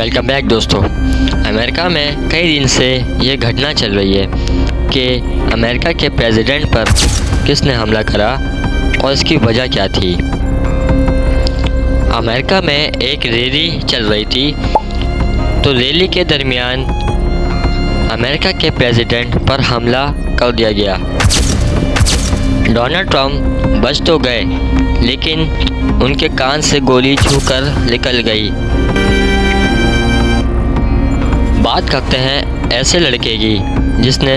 Welcome back दोस्तों। America में कई दिन से ये घटना चल रही है कि अमेरिका के प्रेसिडेंट पर किसने हमला करा और इसकी वजह क्या थी। अमेरिका में एक रैली चल रही थी, तो रैली के दरमियान अमेरिका के प्रेसिडेंट पर हमला कर दिया गया। डोनाल्ड ट्रंप बच तो गए, लेकिन उनके कान से गोली छूकर निकल गई। बात करते हैं ऐसे लड़के की जिसने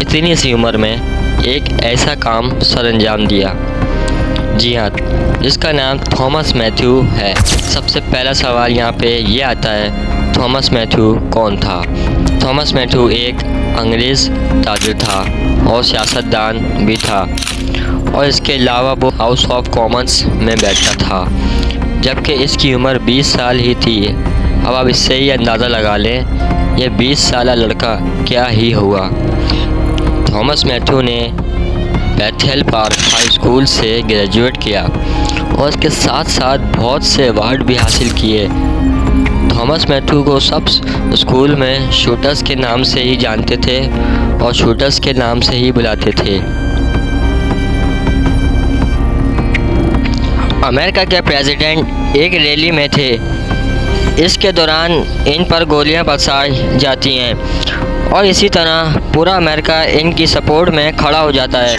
इतनी सी उम्र में एक ऐसा काम सरअंजाम दिया। जी हाँ, जिसका नाम थॉमस मैथ्यू है। सबसे पहला सवाल यहाँ पे ये आता है, थॉमस मैथ्यू कौन था। थॉमस मैथ्यू एक अंग्रेज़ ताजिर था और सियासतदान भी था, और इसके अलावा वो हाउस ऑफ कॉमन्स में बैठता था, जबकि इसकी उम्र 20 साल ही थी। अब आप इससे ही अंदाज़ा लगा लें ये 20 साल लड़का क्या ही हुआ। थॉमस मैथ्यू ने बेथेल पार्क हाई स्कूल से ग्रेजुएट किया और इसके साथ साथ बहुत से अवार्ड भी हासिल किए। थॉमस मैथ्यू को सब स्कूल में शूटर्स के नाम से ही जानते थे और शूटर्स के नाम से ही बुलाते थे। अमेरिका के प्रेसिडेंट एक रैली में थे। इसके दौरान इन पर गोलियां बरसाई जाती हैं और इसी तरह पूरा अमेरिका इनकी सपोर्ट में खड़ा हो जाता है।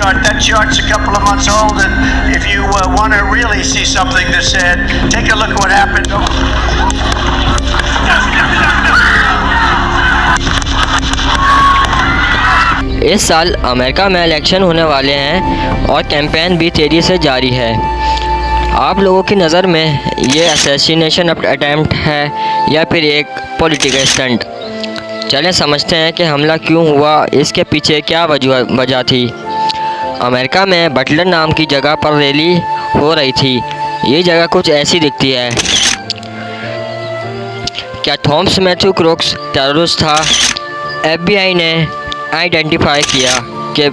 इस साल अमेरिका में इलेक्शन होने वाले हैं और कैंपेन भी तेज़ी से जारी है। आप लोगों की नज़र में ये असैसिनेशन अटैम्प्ट है या फिर एक पॉलिटिकल स्टंट। चलें समझते हैं कि हमला क्यों हुआ, इसके पीछे क्या वजह थी। अमेरिका में बटलर नाम की जगह पर रैली हो रही थी। ये जगह कुछ ऐसी दिखती है। क्या थॉमस मैथ्यू क्रोक्स टेररिस्ट था? FBI ने आइडेंटिफाई किया कि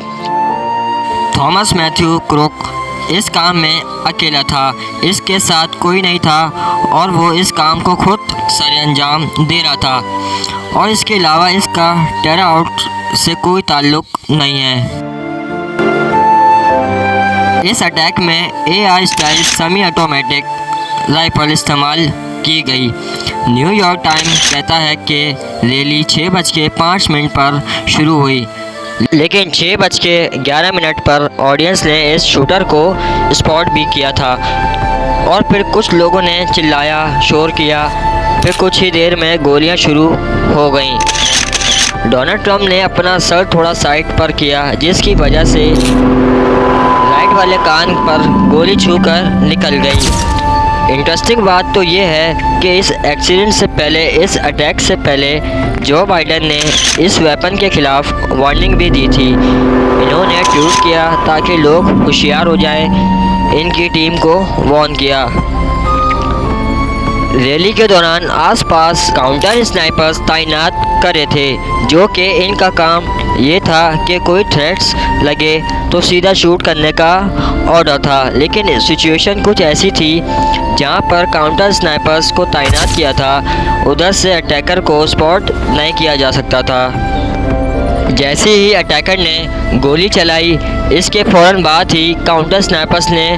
थॉमस मैथ्यू क्रोक इस काम में अकेला था, इसके साथ कोई नहीं था और वो इस काम को खुद सरअंजाम दे रहा था, और इसके अलावा इसका टेरर आउट से कोई ताल्लुक नहीं है। इस अटैक में AR style semi automatic rifle इस्तेमाल की गई। न्यूयॉर्क टाइम्स कहता है कि रैली 6:05 पर शुरू हुई, लेकिन 6:11 पर ऑडियंस ने इस शूटर को स्पॉट भी किया था और फिर कुछ लोगों ने चिल्लाया, शोर किया। फिर कुछ ही देर में गोलियां शुरू हो गईं। डोनाल्ड ट्रंप ने अपना सर थोड़ा साइड पर किया, जिसकी वजह से राइट वाले कान पर गोली छूकर निकल गई। इंटरेस्टिंग बात तो ये है कि इस एक्सीडेंट से पहले, इस अटैक से पहले जो बाइडेन ने इस वेपन के ख़िलाफ़ वार्निंग भी दी थी। इन्होंने ट्वीट किया ताकि लोग होशियार हो जाएं, इनकी टीम को वार्न किया। रैली के दौरान आसपास काउंटर स्नाइपर्स तैनात करे थे, जो कि इनका काम ये था कि कोई थ्रेट्स लगे तो सीधा शूट करने का ऑर्डर था। लेकिन सिचुएशन कुछ ऐसी थी जहां पर काउंटर स्नाइपर्स को तैनात किया था, उधर से अटैकर को स्पॉट नहीं किया जा सकता था। जैसे ही अटैकर ने गोली चलाई, इसके फ़ौरन बाद ही काउंटर स्नाइपर्स ने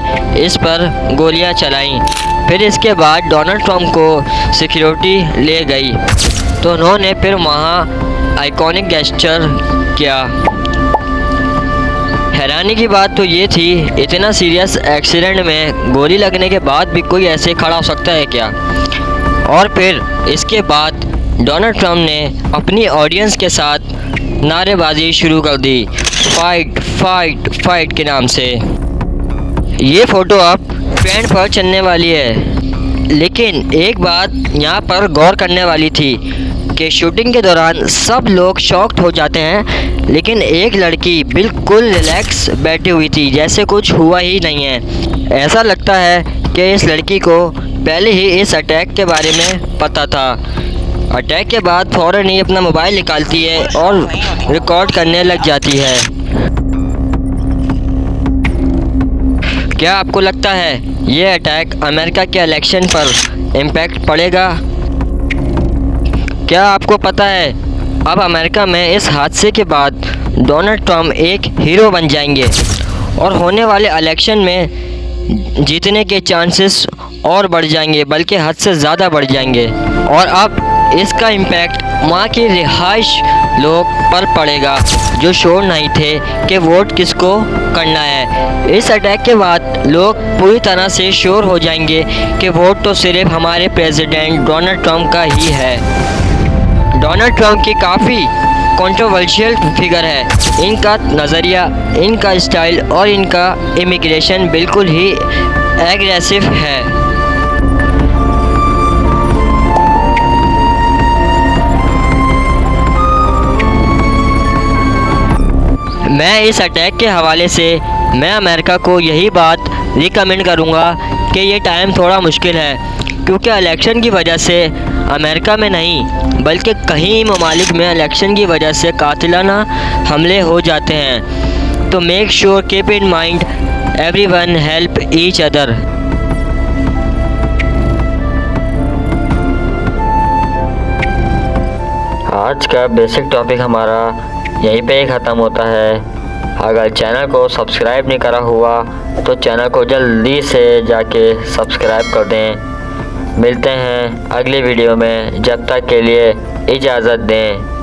इस पर गोलियां चलाईं। फिर इसके बाद डोनाल्ड ट्रंप को सिक्योरिटी ले गई, तो उन्होंने फिर वहाँ आइकॉनिक गेस्चर किया। हैरानी की बात तो ये थी, इतना सीरियस एक्सीडेंट में गोली लगने के बाद भी कोई ऐसे खड़ा हो सकता है क्या? और फिर इसके बाद डोनाल्ड ट्रंप ने अपनी ऑडियंस के साथ नारेबाजी शुरू कर दी, फाइट फाइट फाइट के नाम से। ये फ़ोटो अब ट्रेंड पर चलने वाली है, लेकिन एक बात यहाँ पर गौर करने वाली थी कि शूटिंग के दौरान सब लोग शॉक्ड हो जाते हैं, लेकिन एक लड़की बिल्कुल रिलैक्स बैठी हुई थी, जैसे कुछ हुआ ही नहीं है। ऐसा लगता है कि इस लड़की को पहले ही इस अटैक के बारे में पता था। अटैक के बाद फ़ौरन ही अपना मोबाइल निकालती है और रिकॉर्ड करने लग जाती है। क्या आपको लगता है ये अटैक अमेरिका के इलेक्शन पर इम्पैक्ट पड़ेगा? क्या आपको पता है अब अमेरिका में इस हादसे के बाद डोनाल्ड ट्रम्प एक हीरो बन जाएंगे और होने वाले इलेक्शन में जीतने के चांसेस और बढ़ जाएंगे, बल्कि हद से ज़्यादा बढ़ जाएंगे। और अब इसका इम्पैक्ट वहाँ की रिहाइश लोग पर पड़ेगा जो श्योर नहीं थे कि वोट किसको करना है। इस अटैक के बाद लोग पूरी तरह से श्योर हो जाएंगे कि वोट तो सिर्फ हमारे प्रेसिडेंट डोनाल्ड ट्रम्प का ही है। डोनाल्ड ट्रम्प की काफ़ी कंट्रोवर्शियल फिगर है। इनका नज़रिया, इनका स्टाइल और इनका इमिग्रेशन बिल्कुल ही एग्रेसिव है। मैं इस अटैक के हवाले से मैं अमेरिका को यही बात रिकमेंड करूँगा कि ये टाइम थोड़ा मुश्किल है, क्योंकि इलेक्शन की वजह से अमेरिका में नहीं बल्कि कई ममालिक में इलेक्शन की वजह से कातिलाना हमले हो जाते हैं। तो make sure keep in mind everyone help each other. आज का बेसिक टॉपिक हमारा यहीं पे ही ख़त्म होता है। अगर चैनल को सब्सक्राइब नहीं करा हुआ तो चैनल को जल्दी से जाके सब्सक्राइब कर दें। मिलते हैं अगली वीडियो में, जब तक के लिए इजाज़त दें।